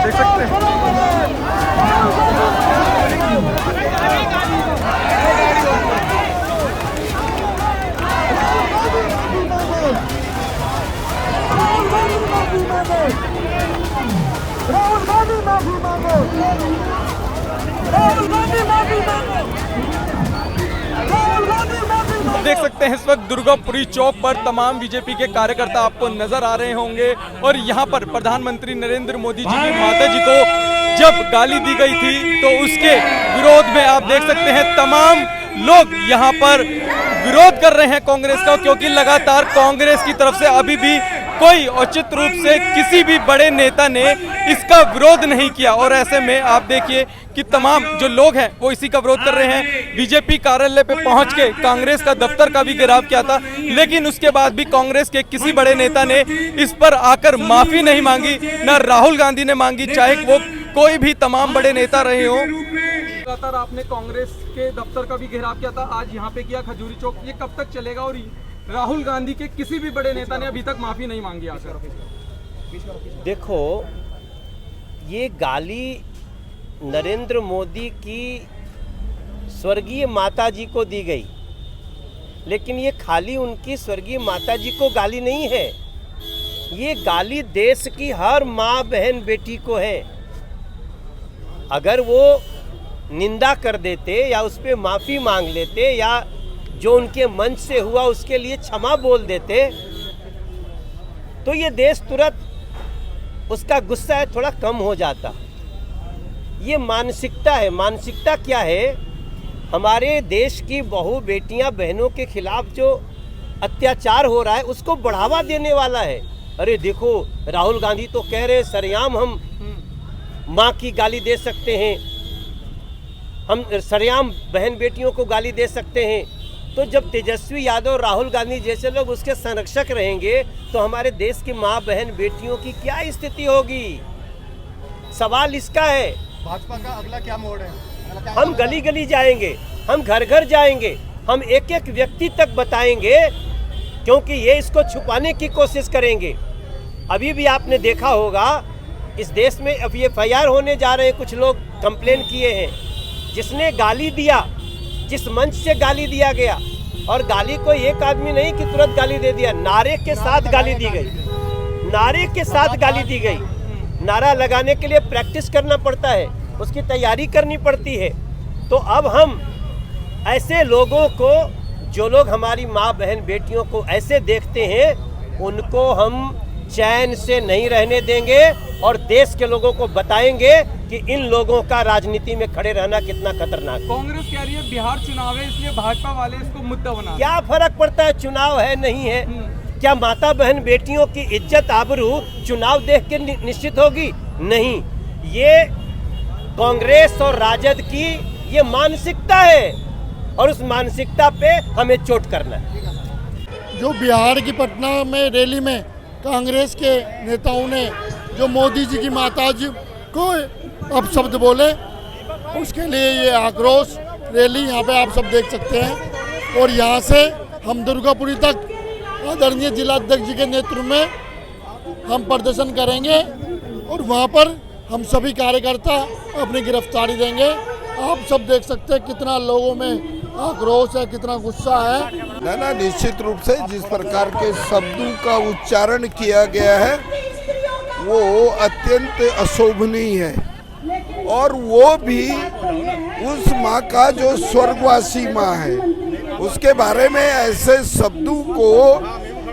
देख सकते हैं। देख सकते हैं इस वक्त दुर्गापुरी चौक पर तमाम बीजेपी के कार्यकर्ता आपको नजर आ रहे होंगे और यहाँ पर प्रधानमंत्री नरेंद्र मोदी जी की माता जी को जब गाली दी गई थी तो उसके विरोध में आप देख सकते हैं तमाम लोग यहाँ पर विरोध कर रहे हैं कांग्रेस का, क्योंकि लगातार कांग्रेस की तरफ से अभी भी कोई उचित रूप से किसी भी बड़े नेता ने इसका विरोध नहीं किया। और ऐसे में आप देखिए कि तमाम जो लोग हैं वो इसी का विरोध कर रहे हैं। बीजेपी कार्यालय पे पहुंच के कांग्रेस का दफ्तर का भी घेराव किया था, लेकिन उसके बाद भी कांग्रेस के किसी बड़े नेता ने इस पर आकर माफी नहीं मांगी, न राहुल गांधी ने मांगी, चाहे वो कोई भी तमाम बड़े नेता रहे हो। लगातार आपने कांग्रेस के दफ्तर का भी घेराव किया था, आज यहाँ पे किया खजूरी चौक, ये कब तक चलेगा? और राहुल गांधी के किसी भी बड़े नेता ने अभी तक माफी नहीं मांगी आकर। देखो, ये गाली नरेंद्र मोदी की स्वर्गीय माताजी को दी गई, लेकिन ये खाली उनकी स्वर्गीय माताजी को गाली नहीं है, ये गाली देश की हर माँ बहन बेटी को है। अगर वो निंदा कर देते या उस पर माफ़ी मांग लेते या जो उनके मन से हुआ उसके लिए क्षमा बोल देते तो ये देश तुरंत उसका गुस्सा है थोड़ा कम हो जाता। ये मानसिकता है। मानसिकता क्या है? हमारे देश की बहू बेटियां बहनों के खिलाफ जो अत्याचार हो रहा है उसको बढ़ावा देने वाला है। अरे देखो, राहुल गांधी तो कह रहे हैं सरेआम हम माँ की गाली दे सकते हैं, हम सरेआम बहन बेटियों को गाली दे सकते हैं। तो जब तेजस्वी यादव राहुल गांधी जैसे लोग उसके संरक्षक रहेंगे तो हमारे देश की माँ बहन बेटियों की क्या स्थिति होगी? सवाल इसका है। भाजपा का अगला क्या मोड़ है? हम गली गली जाएंगे, हम घर घर जाएंगे, हम एक एक व्यक्ति तक बताएंगे, क्योंकि ये इसको छुपाने की कोशिश करेंगे। अभी भी आपने देखा होगा इस देश में अब ये FIR होने जा रहे हैं। कुछ लोग कंप्लेन किए हैं, जिसने गाली दिया, जिस मंच से गाली दिया गया, और गाली को एक आदमी नहीं कि तुरंत गाली दे दिया, नारे के साथ गाली दी गई, नारे के साथ गाली दी गई। नारा लगाने के लिए प्रैक्टिस करना पड़ता है, उसकी तैयारी करनी पड़ती है। तो अब हम ऐसे लोगों को, जो लोग हमारी माँ बहन बेटियों को ऐसे देखते हैं, उनको हम चैन से नहीं रहने देंगे और देश के लोगों को बताएंगे कि इन लोगों का राजनीति में खड़े रहना कितना खतरनाक है। कांग्रेस कह रही है बिहार चुनाव है इसलिए भाजपा वाले इसको मुद्दा बना। क्या फर्क पड़ता है चुनाव है नहीं है? क्या माता बहन बेटियों की इज्जत आबरू चुनाव देख के निश्चित होगी? नहीं, ये कांग्रेस और राजद की ये मानसिकता है और उस मानसिकता पे हमें चोट करना है। जो बिहार की पटना में रैली में कांग्रेस के नेताओं ने जो मोदी जी की माताजी को अपशब्द बोले, उसके लिए ये आक्रोश रैली यहाँ पे आप सब देख सकते हैं। और यहाँ से हम दुर्गापुरी तक आदरणीय जिलाध्यक्ष जी के नेतृत्व में हम प्रदर्शन करेंगे और वहाँ पर हम सभी कार्यकर्ता अपनी गिरफ्तारी देंगे। आप सब देख सकते हैं कितना लोगों में आक्रोश है, कितना गुस्सा है। ना निश्चित रूप से जिस प्रकार के शब्दों का उच्चारण किया गया है वो अत्यंत अशोभनीय है, और वो भी उस माँ का जो स्वर्गवासी माँ है उसके बारे में ऐसे शब्दों को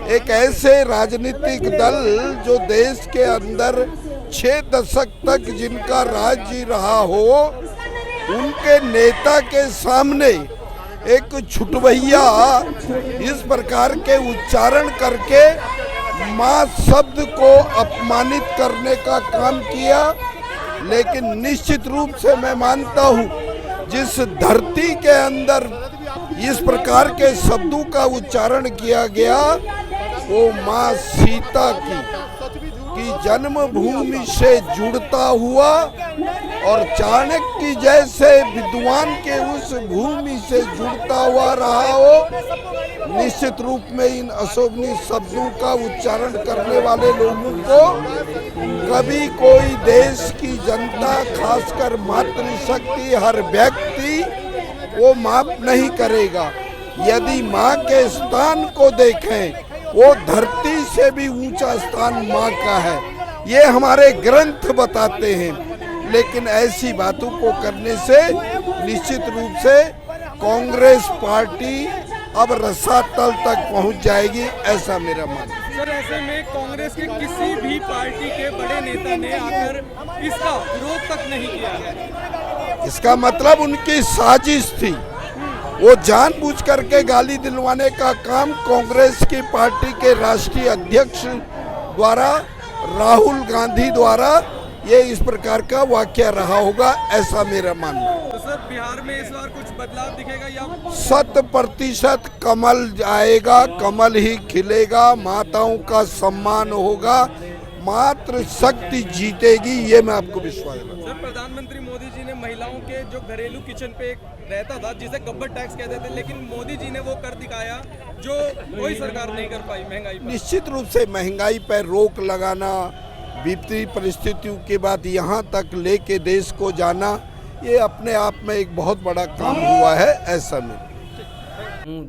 एक ऐसे राजनीतिक दल जो देश के अंदर 6 दशक तक जिनका राज्य रहा हो, उनके नेता के सामने एक छुटभैया इस प्रकार के उच्चारण करके माँ शब्द को अपमानित करने का काम किया। लेकिन निश्चित रूप से मैं मानता हूँ जिस धरती के अंदर इस प्रकार के शब्दों का उच्चारण किया गया वो माँ सीता की जन्मभूमि से जुड़ता हुआ और चाणक्य जैसे विद्वान के उस भूमि से जुड़ता हुआ रहा हो, निश्चित रूप में इन अशोभनीय शब्दों का उच्चारण करने वाले लोगों को कभी कोई देश की जनता, खासकर मातृशक्ति, हर व्यक्ति वो माफ नहीं करेगा। यदि माँ के स्थान को देखें, वो धरती से भी ऊंचा स्थान माँ का है, ये हमारे ग्रंथ बताते हैं। लेकिन ऐसी बातों को करने से निश्चित रूप से कांग्रेस पार्टी अब रसातल तक पहुंच जाएगी, ऐसा मेरा मानना है। सर, ऐसे में कांग्रेस के किसी भी पार्टी के बड़े नेता ने आकर इसका विरोध तक नहीं किया है। इसका मतलब उनकी साजिश थी, वो जानबूझ करके गाली दिलवाने का काम कांग्रेस की पार्टी के राष्ट्रीय अध्यक्ष द्वारा, राहुल गांधी द्वारा ये इस प्रकार का वाकया रहा होगा, ऐसा मेरा मानना है। तो सर, बिहार में इस बार कुछ बदलाव दिखेगा या 100% कमल आएगा, कमल ही खिलेगा, माताओं का सम्मान होगा, मात्र शक्ति जीतेगी, ये मैं आपको विश्वास दिलाता हूं। सर, प्रधानमंत्री मोदी जी ने महिलाओं के जो घरेलू किचन पे एक रहता था जिसे गब्बर टैक्स कहते थे, लेकिन मोदी जी ने वो कर दिखाया जो कोई सरकार नहीं कर पाई महंगाई पर। निश्चित रूप से महंगाई पर रोक लगाना, विपरीत परिस्थितियों के बाद यहाँ तक लेके देश को जाना, ये अपने आप में एक बहुत बड़ा काम हुआ है, ऐसा में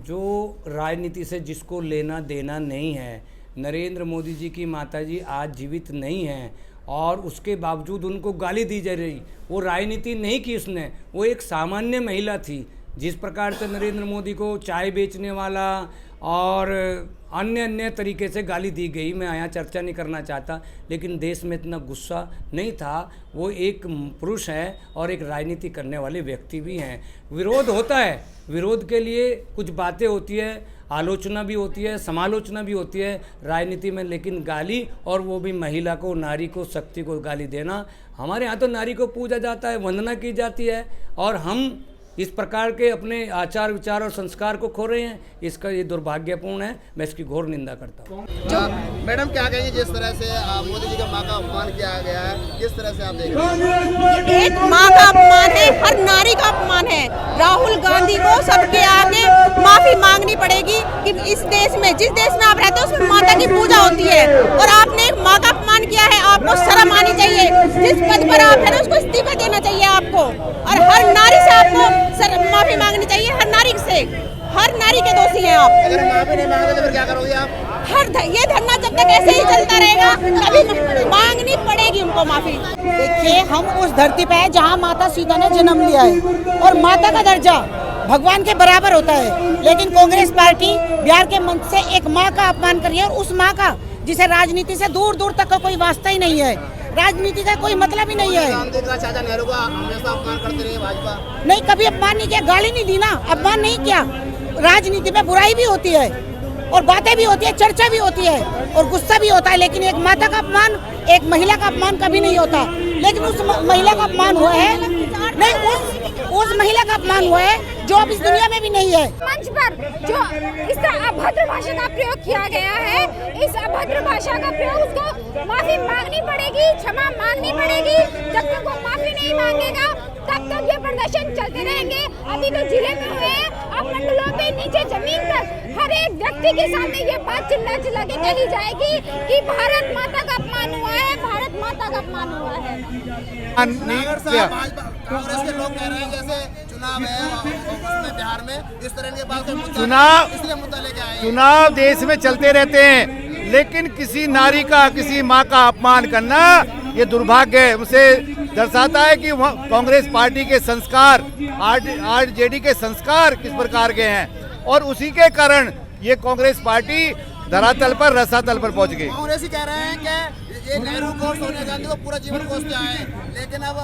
जो राजनीति से जिसको लेना देना नहीं है, नरेंद्र मोदी जी की माताजी आज जीवित नहीं हैं और उसके बावजूद उनको गाली दी जा रही। वो राजनीति नहीं की उसने, वो एक सामान्य महिला थी। जिस प्रकार से नरेंद्र मोदी को चाय बेचने वाला और अन्य तरीके से गाली दी गई, मैं यहाँ चर्चा नहीं करना चाहता, लेकिन देश में इतना गुस्सा नहीं था। वो एक पुरुष हैं और एक राजनीति करने वाले व्यक्ति भी हैं। विरोध होता है, विरोध के लिए कुछ बातें होती है, आलोचना भी होती है, समालोचना भी होती है राजनीति में, लेकिन गाली, और वो भी महिला को, नारी को, शक्ति को गाली देना, हमारे यहाँ तो नारी को पूजा जाता है, वंदना की जाती है, और हम इस प्रकार के अपने आचार विचार और संस्कार को खो रहे हैं। इसका ये दुर्भाग्यपूर्ण है, मैं इसकी घोर निंदा करता हूँ। मैडम, क्या कहेंगे जिस तरह से मोदी जी का माँ का अपमान किया गया है, किस तरह से आप देख रहे हैं? एक माँ का अपमान है, हर नारी का अपमान है। राहुल गांधी को सबके आगे माफी मांगनी पड़ेगी कि इस देश में, जिस देश में आप रहते हो उसमें माता की पूजा होती है, और आपने एक माँ का अपमान किया है। आपको शर्म आनी चाहिए, जिस पद पर आप है ना उसको इस्तीफा देना चाहिए आपको, और हर नारी से आपको माफी मांगनी चाहिए, हर नारी से। हर नारी के दोषी हैं आप। अगर माफी नहीं मांगोगे तो फिर क्या करोगे आप? ये धरना जब तक ऐसे ही चलता रहेगा, कभी मांगनी पड़ेगी उनको माफी। देखिए, हम उस धरती पे हैं जहाँ माता सीता ने जन्म लिया है, और माता का दर्जा भगवान के बराबर होता है। लेकिन कांग्रेस पार्टी बिहार के मंच से एक माँ का अपमान करी है, और उस माँ का जिसे राजनीति से दूर दूर तक का कोई वास्ता ही नहीं है, राजनीति का कोई मतलब ही नहीं है। चाचा नेहरू का हमेशा अपमान करते रहे भाजपा। नहीं, कभी अपमान नहीं किया, गाली नहीं दी ना, अपमान नहीं किया। राजनीति में बुराई भी होती है और बातें भी होती है, चर्चा भी होती है और गुस्सा भी होता है, लेकिन एक माता का अपमान, एक महिला का अपमान कभी नहीं होता। लेकिन उस महिला का अपमान हुआ है, नहीं, उस महिला का अपमान हुआ है जो अब इस दुनिया में भी नहीं है। मंच पर जो इस अभद्र भाषा का प्रयोग किया गया है, इस अभद्र भाषा का प्रयोग, उसको माफी मांगनी पड़ेगी, क्षमा मांगनी पड़ेगी। जब तक वो माफी नहीं मांगेगा तब तक ये प्रदर्शन चलते रहेंगे। अभी तो जिले में हुए हैं, अब मंडलों पे नीचे जमीन तक हर एक व्यक्ति के सामने ये बात चिल्ला चिल्ला के कही जाएगी कि भारत माता का अपमान हुआ है, भारत माता का अपमान हुआ है। कांग्रेस के लोग कह रहे हैं जैसे चुनाव है उसमें बिहार में, इस तरह के बात इसलिए मुद्दा लेके आए। चुनाव देश में चलते रहते हैं, लेकिन किसी नारी का, किसी माँ का अपमान करना ये दुर्भाग्य है। उसे दर्शाता है कि कांग्रेस पार्टी के संस्कार, आरजेडी के संस्कार किस प्रकार के हैं, और उसी के कारण ये कांग्रेस पार्टी धरातल पर, रसातल पर पहुंच गई। कांग्रेस ही कह रहे हैं कि ये नेहरू को, सोनिया गांधी को पूरा जीवन कोसते आए, लेकिन अब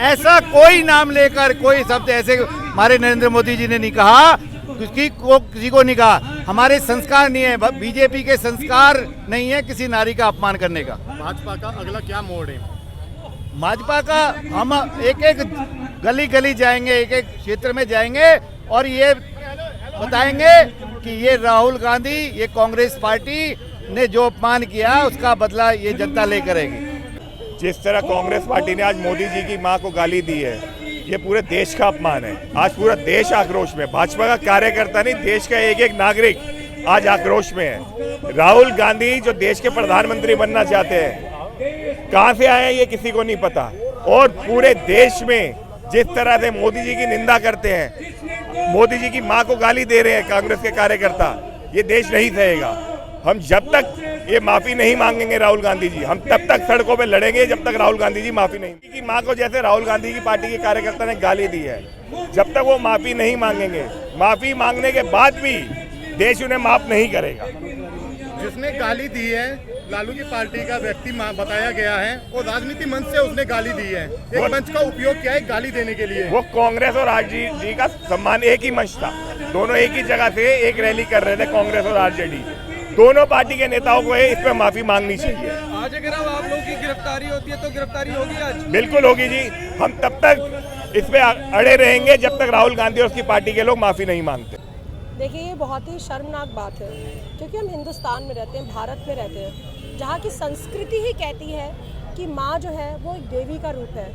ऐसा कोई नाम लेकर, कोई शब्द ऐसे हमारे नरेंद्र मोदी जी ने नहीं कहा, किसी को नहीं कहा। हमारे संस्कार नहीं है, बीजेपी के संस्कार नहीं है किसी नारी का अपमान करने का। भाजपा का अगला क्या मोड़ है? भाजपा का, हम एक एक गली गली जाएंगे, एक एक क्षेत्र में जाएंगे और ये बताएंगे कि ये राहुल गांधी, ये कांग्रेस पार्टी ने जो अपमान किया उसका बदला ये जनता ले करेगी। जिस तरह कांग्रेस पार्टी ने आज मोदी जी की मां को गाली दी है, ये पूरे देश का अपमान है। आज पूरा देश आक्रोश में, भाजपा का कार्यकर्ता नहीं, देश का एक एक नागरिक आज आक्रोश में है। राहुल गांधी जो देश के प्रधानमंत्री बनना चाहते हैं, कहां से आए हैं ये किसी को नहीं पता। और पूरे देश में जिस तरह से मोदी जी की निंदा करते हैं, मोदी जी की मां को गाली दे रहे हैं कांग्रेस के कार्यकर्ता, ये देश नहीं सहेगा। हम जब तक ये माफी नहीं मांगेंगे राहुल गांधी जी, हम तब तक सड़कों पे लड़ेंगे जब तक राहुल गांधी जी माफी नहीं। की मां को जैसे राहुल गांधी की पार्टी के कार्यकर्ता ने गाली दी है, जब तक वो माफी नहीं मांगेंगे, माफी मांगने के बाद भी देश उन्हें माफ नहीं करेगा। जिसने गाली दी है लालू की पार्टी का व्यक्ति बताया गया है और राजनीति मंच से उसने गाली दी है। एक मंच का उपयोग किया है गाली देने के लिए। वो कांग्रेस और आरजेडी का सम्मान एक ही मंच था, दोनों एक ही जगह से एक रैली कर रहे थे, कांग्रेस और आरजेडी। दोनों पार्टी के नेताओं को इस पे माफी मांगनी चाहिए। आज अगर आप लोगों की गिरफ्तारी होती है तो गिरफ्तारी होगी आज? बिल्कुल होगी जी। हम तब तक इस पे अड़े रहेंगे जब तक राहुल गांधी और उसकी पार्टी के लोग माफी नहीं मांगते। देखिए, ये बहुत ही शर्मनाक बात है, क्योंकि हम हिंदुस्तान में रहते हैं, भारत में रहते हैं, जहाँ की संस्कृति ही कहती है कि माँ जो है वो एक देवी का रूप है।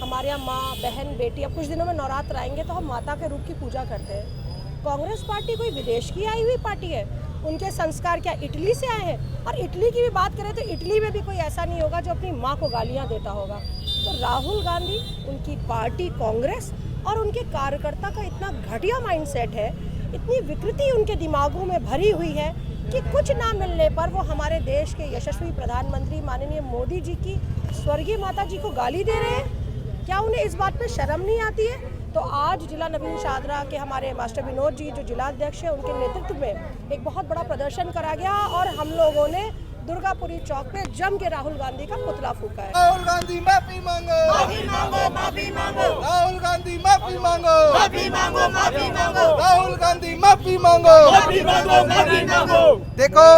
हमारे यहाँ माँ, बहन, बेटी, अब कुछ दिनों में नवरात्र आएंगे तो हम माता के रूप की पूजा करते हैं। कांग्रेस पार्टी कोई विदेश की आई हुई पार्टी है? उनके संस्कार क्या इटली से आए हैं? और इटली की भी बात करें तो इटली में भी कोई ऐसा नहीं होगा जो अपनी माँ को गालियाँ देता होगा। तो राहुल गांधी, उनकी पार्टी कांग्रेस और उनके कार्यकर्ता का इतना घटिया माइंडसेट है, इतनी विकृति उनके दिमागों में भरी हुई है कि कुछ ना मिलने पर वो हमारे देश के यशस्वी प्रधानमंत्री माननीय मोदी जी की स्वर्गीय माता जी को गाली दे रहे हैं। क्या उन्हें इस बात पे शर्म नहीं आती है? तो आज जिला नवीन शाहदरा के हमारे मास्टर विनोद जी जो जिला अध्यक्ष है, उनके नेतृत्व में एक बहुत बड़ा प्रदर्शन करा गया और हम लोगों ने दुर्गापुरी चौक पे जम के राहुल गांधी का पुतला फूका है। राहुल गांधी माफी मांगो, माफी मांगो, माफी मांगो। राहुल गांधी माफी मांगो, माफी मांगो, माफी मांगो। राहुल गांधी माफी मांगो, माफी मांगो, माफी मांगो। देखो,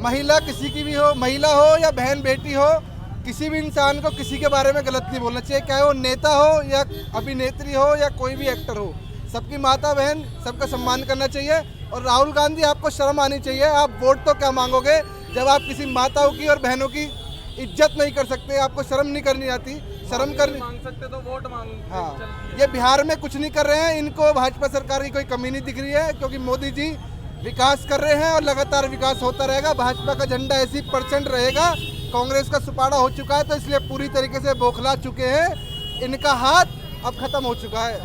महिला किसी की भी हो, महिला हो या बहन बेटी हो, किसी भी इंसान को किसी के बारे में गलत नहीं बोलना चाहिए, चाहे वो नेता हो या अभिनेत्री हो या कोई भी एक्टर हो। सबकी माता बहन सबका सम्मान करना चाहिए। और राहुल गांधी, आपको शर्म आनी चाहिए। आप वोट तो क्या मांगोगे जब आप किसी माताओं की और बहनों की इज्जत नहीं कर सकते? आपको शर्म नहीं करनी आती? शर्म करनी मांग सकते तो वोट मांगो। हाँ, ये बिहार में कुछ नहीं कर रहे हैं, इनको भाजपा सरकार की कोई कमी नहीं दिख रही है, क्योंकि मोदी जी विकास कर रहे हैं और लगातार विकास होता रहेगा। भाजपा का झंडा ऐसी परसेंट रहेगा। कांग्रेस का सुपाड़ा हो चुका है, तो इसलिए पूरी तरीके से बौखला चुके हैं। इनका हाथ अब खत्म हो चुका है।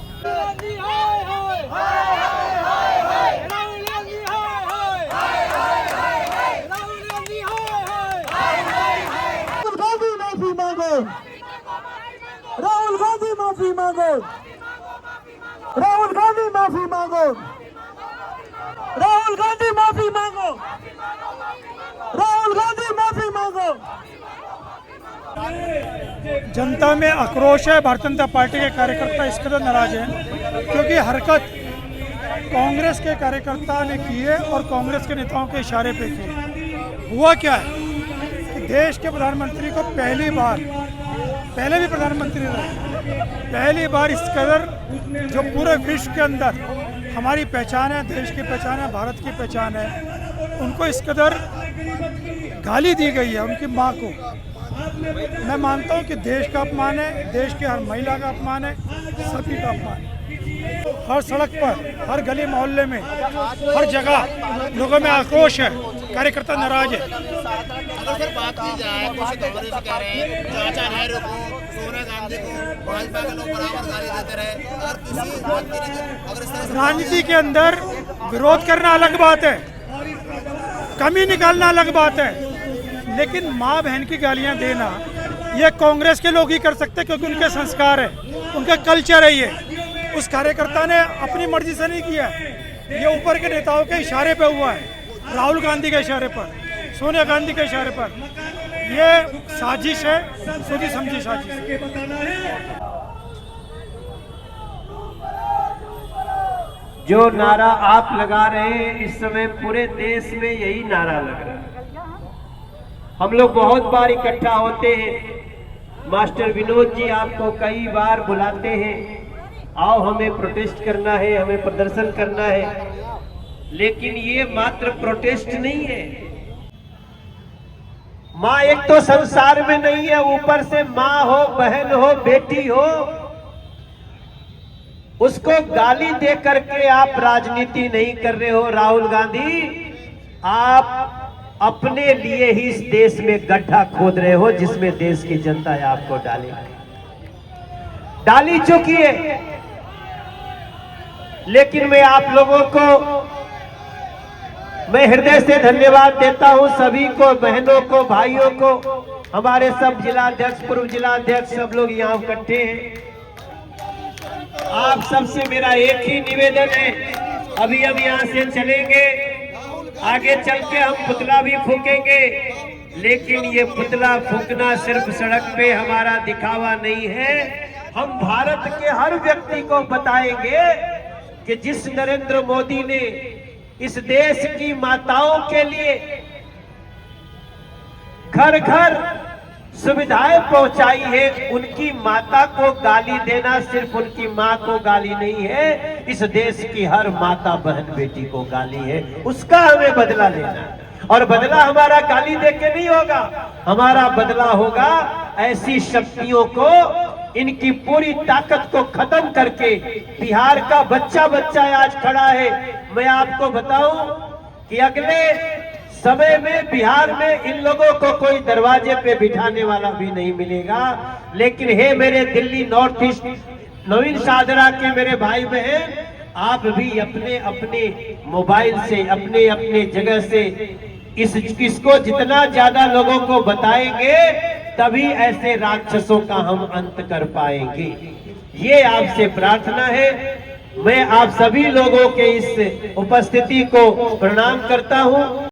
राहुल गांधी माफी मांगो, राहुल गांधी माफी मांगो, राहुल गांधी माफी मांगो, राहुल गांधी माफी मांगो। जनता में आक्रोश है। भारतीय जनता पार्टी के कार्यकर्ता इस कदर नाराज हैं क्योंकि हरकत कांग्रेस के कार्यकर्ता ने की है और कांग्रेस के नेताओं के इशारे पे की है। हुआ क्या है कि देश के प्रधानमंत्री को पहली बार, पहले भी प्रधानमंत्री रहे, पहली बार इस कदर जो पूरे विश्व के अंदर हमारी पहचान है, देश की पहचान है, भारत की पहचान है, उनको इस कदर गाली दी गई है उनकी मां को। मैं मानता हूं कि देश का अपमान है, देश की हर महिला का अपमान है, सभी का अपमान है। हर सड़क पर, हर गली मोहल्ले में, हर जगह लोगों में आक्रोश है, कार्यकर्ता नाराज है। अगर बात की जाए, कुछ कांग्रेस कह रहे हैं चाचा नेहरू को, सोनिया गांधी को भाजपा के लोग बराबर गाली देते रहे और किसी अगर इस तरह राजनीति के अंदर विरोध करना अलग बात है, कमी निकालना अलग बात है, लेकिन माँ बहन की गालियाँ देना ये कांग्रेस के लोग ही कर सकते हैं क्योंकि उनके संस्कार है, उनका कल्चर है। ये उस कार्यकर्ता ने अपनी मर्जी से नहीं किया, ये ऊपर के नेताओं के इशारे पे हुआ है, राहुल गांधी के इशारे पर, सोनिया गांधी के इशारे पर। ये साजिश है, सोची समझी साजिश है। जो नारा आप लगा रहे हैं इस समय पूरे देश में यही नारा लग रहा है। हम लोग बहुत बार इकट्ठा होते हैं, मास्टर विनोद जी आपको कई बार बुलाते हैं, आओ हमें प्रोटेस्ट करना है, हमें प्रदर्शन करना है, लेकिन ये मात्र प्रोटेस्ट नहीं है, माँ एक तो संसार में नहीं है, ऊपर से माँ हो, बहन हो, बेटी हो, उसको गाली दे करके आप राजनीति नहीं कर रहे हो राहुल गांधी। आप अपने लिए ही इस देश में गड्ढा खोद रहे हो जिसमें देश की जनता आपको डाली चुकी है। लेकिन मैं आप लोगों को मैं हृदय से धन्यवाद देता हूं, सभी को, बहनों को, भाइयों को, हमारे सब जिलाध्यक्ष, पूर्व जिलाध्यक्ष, सब लोग यहाँ इकट्ठे हैं। आप सबसे मेरा एक ही निवेदन है, अभी हम यहाँ से चलेंगे, आगे चल के हम पुतला भी फूकेंगे, लेकिन ये पुतला फूकना सिर्फ सड़क पे हमारा दिखावा नहीं है। हम भारत के हर व्यक्ति को बताएंगे कि जिस नरेंद्र मोदी ने इस देश की माताओं के लिए घर घर सुविधाएं पहुंचाई है, उनकी माता को गाली देना सिर्फ उनकी मां को गाली नहीं है, इस देश की हर माता बहन बेटी को गाली है। उसका हमें बदला लेना है, और बदला हमारा गाली देके नहीं होगा, हमारा बदला होगा ऐसी शक्तियों को, इनकी पूरी ताकत को खत्म करके। बिहार का बच्चा बच्चा आज खड़ा है, मैं आपको बताऊं कि अगले समय में बिहार में इन लोगों को कोई दरवाजे पे बिठाने वाला भी नहीं मिलेगा। लेकिन हे मेरे दिल्ली नॉर्थ ईस्ट नवीन शाहदरा के मेरे भाई बहन, आप भी अपने अपने मोबाइल से, अपने अपने जगह से इसको जितना ज्यादा लोगों को बताएंगे, तभी ऐसे राक्षसों का हम अंत कर पाएंगे। ये आपसे प्रार्थना है। मैं आप सभी लोगों के इस उपस्थिति को प्रणाम करता हूं।